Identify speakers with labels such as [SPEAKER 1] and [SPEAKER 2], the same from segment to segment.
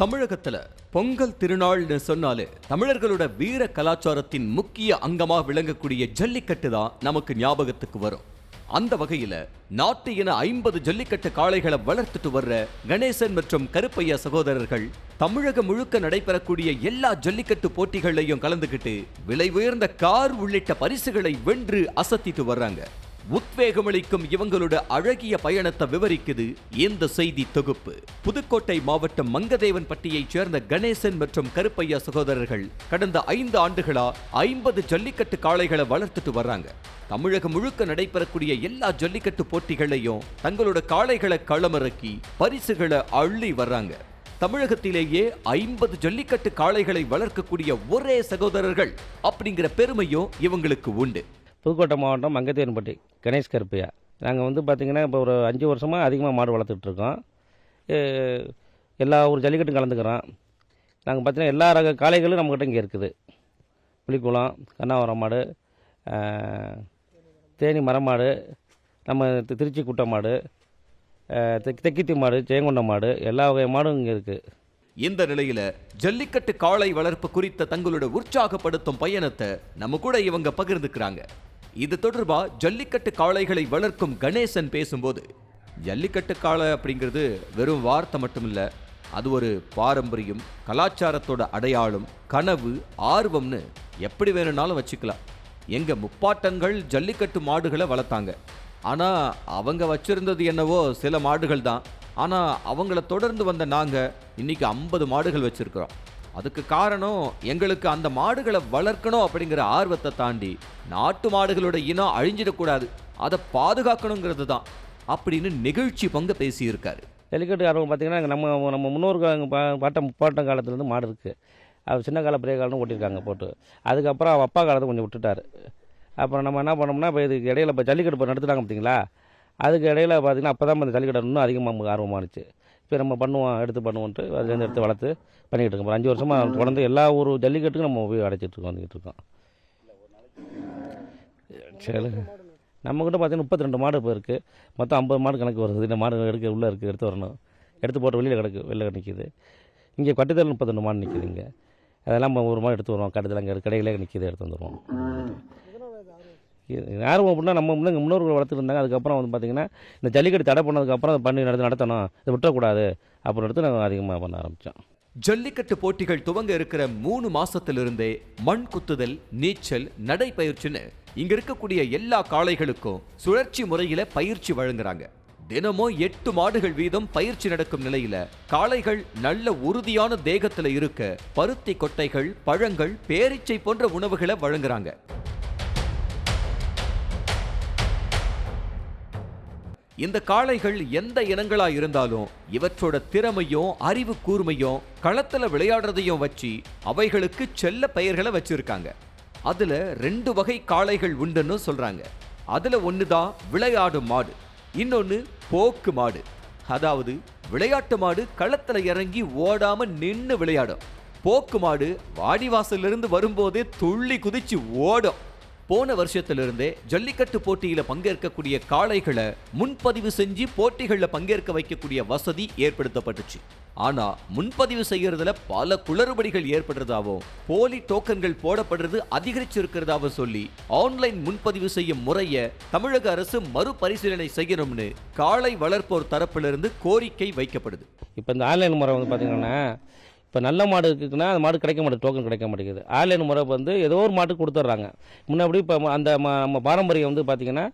[SPEAKER 1] தமிழகத்துல பொங்கல் திருநாள்னு சொன்னாலே தமிழர்களோட வீர கலாச்சாரத்தின் முக்கிய அங்கமா விளங்கக்கூடிய ஜல்லிக்கட்டு தான் நமக்கு ஞாபகத்துக்கு வரும். அந்த வகையில நாட்டு என 50 ஜல்லிக்கட்டு காளைகளை வளர்த்துட்டு வர்ற கணேசன் மற்றும் கருப்பையா சகோதரர்கள் தமிழகம் முழுக்க நடைபெறக்கூடிய எல்லா ஜல்லிக்கட்டு போட்டிகளையும் கலந்துகிட்டு விலை உயர்ந்த கார் உள்ளிட்ட பரிசுகளை வென்று அசத்திட்டு வர்றாங்க. உத்வேகமளிக்கும் இவங்களோட அழகிய பயணத்தை விவரிக்குது இந்த செய்தி தொகுப்பு. புதுக்கோட்டை மாவட்டம் மங்கதேவன்பட்டியைச் சேர்ந்த கணேசன் மற்றும் கருப்பையா சகோதரர்கள் கடந்த 5 ஆண்டுகளா 50 ஜல்லிக்கட்டு காளைகளை வளர்த்துட்டு வர்றாங்க. தமிழகம் முழுக்க நடைபெறக்கூடிய எல்லா ஜல்லிக்கட்டு போட்டிகளையும் தங்களோட காளைகளை களமிறக்கி பரிசுகளை அள்ளி வர்றாங்க. தமிழகத்திலேயே 50 ஜல்லிக்கட்டு காளைகளை வளர்க்கக்கூடிய ஒரே சகோதரர்கள் அப்படிங்கிற பெருமையும் இவங்களுக்கு உண்டு.
[SPEAKER 2] புதுக்கோட்டை மாவட்டம் மங்கதேவன்பட்டி கணேஷ் கருப்பையா. நாங்கள் பார்த்திங்கன்னா இப்போ ஒரு 5 வருஷமாக அதிகமாக மாடு வளர்த்துட்ருக்கோம். எல்லா ஒரு ஜல்லிக்கட்டும் கலந்துக்கிறோம். நாங்கள் பார்த்திங்கன்னா எல்லா ரக காளைகளும் நம்மக்கிட்ட இங்கே இருக்குது. புலிக்குளம், கண்ணாவரம் மாடு, தேனி மரமாடு, நம்ம திருச்சி குட்டை மாடு, தெக்கித்தி மாடு, ஜெயங்கொண்ட மாடு, எல்லா வகை மாடும் இங்கே இருக்குது.
[SPEAKER 1] இந்த நிலையில ஜல்லிக்கட்டு காளை வளர்ப்பு குறித்த தங்களோட உற்சாகப்படுத்தும் பயணத்தை நம்ம கூட இவங்க பகிர்ந்துக்கிறாங்க. இது தொடர்பா ஜல்லிக்கட்டு காளைகளை வளர்க்கும் கணேசன் பேசும்போது, ஜல்லிக்கட்டு காளை அப்படிங்கிறது வெறும் வார்த்தை மட்டும் இல்ல, அது ஒரு பாரம்பரியம், கலாச்சாரத்தோட அடையாளம், கனவு, ஆர்வம்னு எப்படி வேணும்னாலும் வச்சுக்கலாம். எங்க முப்பாட்டன்கள் ஜல்லிக்கட்டு மாடுகளை வளர்த்தாங்க. ஆனா அவங்க வச்சிருந்தது என்னவோ சில மாடுகள் தான். ஆனால் அவங்கள தொடர்ந்து வந்த நாங்கள் இன்னைக்கு 50 மாடுகள் வச்சுருக்கிறோம். அதுக்கு காரணம் எங்களுக்கு அந்த மாடுகளை வளர்க்கணும் அப்படிங்கிற ஆர்வத்தை தாண்டி நாட்டு மாடுகளோட இனம் அழிஞ்சிடக்கூடாது, அதை பாதுகாக்கணுங்கிறது தான் அப்படின்னு நிகழ்ச்சி பங்கு பேசியிருக்காரு.
[SPEAKER 2] ஜல்லிக்கட்டு ஆர்வம் பார்த்திங்கன்னா நம்ம முன்னோர்கள் முப்பாட்டம் காலத்துலேருந்து மாடு இருக்குது. அவர் சின்ன கால பெரிய காலம்னு ஓட்டியிருக்காங்க போட்டு. அதுக்கப்புறம் அவள் அப்பா காலத்தை கொஞ்சம் விட்டுட்டார். அப்புறம் நம்ம என்ன பண்ணோம்னா, இப்போ இதுக்கு இடையில இப்போ ஜல்லிக்கட்டு இப்போ நடத்துட்டாங்க பார்த்தீங்களா, அதுக்கு இடையில பார்த்திங்கன்னா அப்போ தான் அந்த ஜல்லிக்கட்டு இன்னும் அதிகமாக நமக்கு ஆர்வமாக இருந்துச்சு. இப்போ நம்ம பண்ணுவோன்ட்டு அதுலேருந்து எடுத்து வளர்த்து பண்ணிக்கிட்டு இருக்கோம். 5 வருஷமாக தொடர்ந்து எல்லா ஒரு ஜல்லிக்கட்டுக்கும் நம்ம போய் அடைச்சிட்டு வந்துக்கிட்டு இருக்கோம். சரி, நம்மக்கிட்ட பார்த்திங்கன்னா 32 மாடு இப்போ இருக்குது. மொத்தம் 50 மாடு கணக்கு வருது. இந்த மாடு உள்ளே இருக்குது, எடுத்து வரணும். எடுத்து போட்டு வெளியில் நிற்கிது. இங்கே கட்டுத்தல் 32 மாடு நிற்கிது. இங்கே அதெல்லாம் நம்ம ஒரு மாடு எடுத்து வருவோம். கட்டுத்தல் அங்கே கடையிலே நிற்கிது, எடுத்து வந்துடுவோம். ஆர்வம் அப்படின்னா நம்ம முன்னோர்கள் வளர்த்துருந்தாங்க. அதுக்கப்புறம் பார்த்திங்கன்னா இந்த ஜல்லிக்கட்டு தடை பண்ணதுக்கப்புறம் அதை பண்ணி நடத்தணும், இதை விட்டுறக்கூடாது அப்படின்னு எடுத்து நாங்கள் அதிகமாக பண்ண ஆரம்பித்தோம்.
[SPEAKER 1] ஜல்லிக்கட்டு போட்டிகள் துவங்க இருக்கிற 3 மாசத்திலிருந்தே மண் குத்துதல், நீச்சல், நடைப்பயிற்சின்னு இங்க இருக்கக்கூடிய எல்லா காளைகளுக்கும் சுழற்சி முறையில பயிற்சி வழங்குறாங்க. தினமும் 8 மாடுகள் வீதம் பயிற்சி நடக்கும் நிலையில காளைகள் நல்ல உறுதியான தேகத்துல இருக்க பருத்தி கொட்டைகள், பழங்கள், பேரீச்சை போன்ற உணவுகளை வழங்குறாங்க. இந்த காளைகள் எந்த இனங்களா இருந்தாலும் இவற்றோட திறமையும் அறிவு கூர்மையும் களத்துல விளையாடுறதையும் வச்சு அவைகளுக்கு செல்ல பெயர்களை வச்சிருக்காங்க. அதுல 2 வகை காளைகள் உண்டுன்னு சொல்றாங்க. அதுல ஒண்ணுதான் விளையாடும் மாடு, இன்னொன்னு போக்கு மாடு. அதாவது விளையாட்டு மாடு களத்துல இறங்கி ஓடாம நின்னு விளையாடும். போக்கு மாடு வாடிவாசலிருந்து வரும்போதே துள்ளி குதிச்சு ஓடும். போன வருஷத்திலிருந்தே ஜல்லிக்கட்டு போட்டியில பங்கேற்கக்கூடிய காளைகளை முன்பதிவு செஞ்சு போட்டிகள்ல பங்கேற்க வைக்கக்கூடிய வசதி ஏற்படுத்தப்பட்டுச்சு. ஆனா முன்பதிவு செய்யறதுல பல குளறுபடிகள் ஏற்படுறதாவும், போலி டோக்கன்கள் போடப்படுறது அதிகரிச்சிருக்கிறதாவும் சொல்லி ஆன்லைன் முன்பதிவு செய்யும் முறைய தமிழக அரசு மறுபரிசீலனை செய்யணும்னு காளை வளர்ப்போர் தரப்பிலிருந்து கோரிக்கை வைக்கப்படுது.
[SPEAKER 2] இப்போ இந்த ஆன்லைன் முறை பார்த்தீங்கன்னா, இப்போ நல்ல மாடு இருக்குதுன்னா அந்த மாடு கிடைக்க மாட்டேங்குது, டோக்கன் கிடைக்க மாட்டேங்குது. ஆன்லைன் முறை ஏதோ ஒரு மாட்டுக்கு கொடுத்துட்றாங்க. முன்னாடி இப்போ அந்த நம்ம பாரம்பரியம் பார்த்திங்கன்னா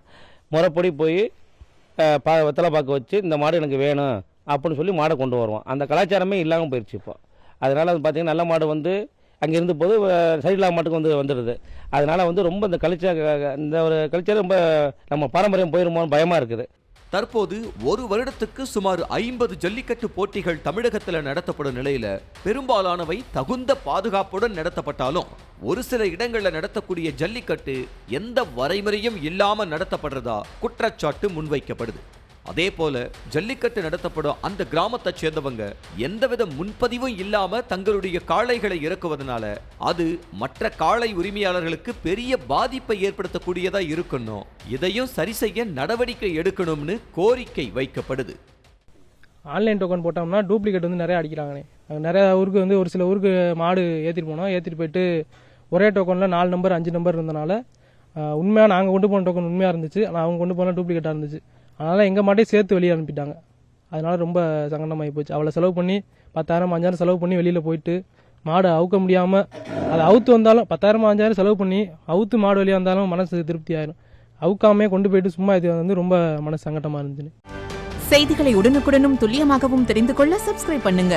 [SPEAKER 2] முறைப்படி போய் வெத்தலை பாக்கு வச்சு இந்த மாடு எனக்கு வேணும் அப்படின்னு சொல்லி மாடை கொண்டு வருவோம். அந்த கலாச்சாரமே இல்லாமல் போயிடுச்சு இப்போ. அதனால் பார்த்திங்கன்னா நல்ல மாடு அங்கே இருந்த போது சரியில்லாத மாட்டுக்கு வந்துடுது. அதனால் ரொம்ப இந்த ஒரு கல்ச்சர் ரொம்ப நம்ம பாரம்பரியம் போயிருமோன்னு பயமாக இருக்குது.
[SPEAKER 1] தற்போது ஒரு வருடத்துக்கு சுமார் 50 ஜல்லிக்கட்டு போட்டிகள் தமிழகத்தில் நடத்தப்படும் நிலையில பெரும்பாலானவை தகுந்த பாதுகாப்புடன் நடத்தப்பட்டாலும் ஒரு சில இடங்களில் நடத்தக்கூடிய ஜல்லிக்கட்டு எந்த வரைமுறையும் இல்லாம நடத்தப்படுறதா குற்றச்சாட்டு முன்வைக்கப்படுது. அதே போல ஜல்லிக்கட்டு நடத்தப்படும் அந்த கிராமத்தை சேர்ந்தவங்க எந்தவித முன்பதிவும் இல்லாம தங்களுடைய காளைகளை இறக்குவதனால அது மற்ற காளை உரிமையாளர்களுக்கு பெரிய பாதிப்பை ஏற்படுத்தக்கூடியதா இருக்கணும். இதையும் சரி செய்ய நடவடிக்கை எடுக்கணும்னு கோரிக்கை வைக்கப்படுது.
[SPEAKER 3] ஆன்லைன் டோக்கன் போட்டோம்னா டூப்ளிகேட் வந்து நிறைய அடிக்கிறாங்கண்ணே. நிறைய ஊருக்கு வந்து ஒரு சில ஊருக்கு மாடு ஏற்றிட்டு போனோம். ஏற்றிட்டு போயிட்டு ஒரே டோக்கனில் 4 நம்பர் 5 நம்பர் இருந்தனால உண்மையாக நாங்கள் கொண்டு போன டோக்கன் உண்மையாக இருந்துச்சு, ஆனால் அவங்க கொண்டு போனால் டூப்ளிகேட்டாக இருந்துச்சு. அதனால் எங்கள் மாட்டையும் சேர்த்து வெளியே அனுப்பிட்டாங்க. அதனால ரொம்ப சங்கடமாகி போச்சு. அவ்வளோ செலவு பண்ணி 10,000 5,000 செலவு பண்ணி வெளியில் போயிட்டு மாடு அவுக்க முடியாமல், அது அவுத்து வந்தாலும் 10,000 5,000 செலவு பண்ணி அவுத்து மாடு வெளியே வந்தாலும் மனசு திருப்தி ஆயிடும். அவுக்காமே கொண்டு போயிட்டு சும்மா இது வந்து ரொம்ப மனசு சங்கடமாக இருந்துச்சு.
[SPEAKER 4] செய்திகளை உடனுக்குடனும் துல்லியமாகவும் தெரிந்து கொள்ள சப்ஸ்கிரைப் பண்ணுங்க.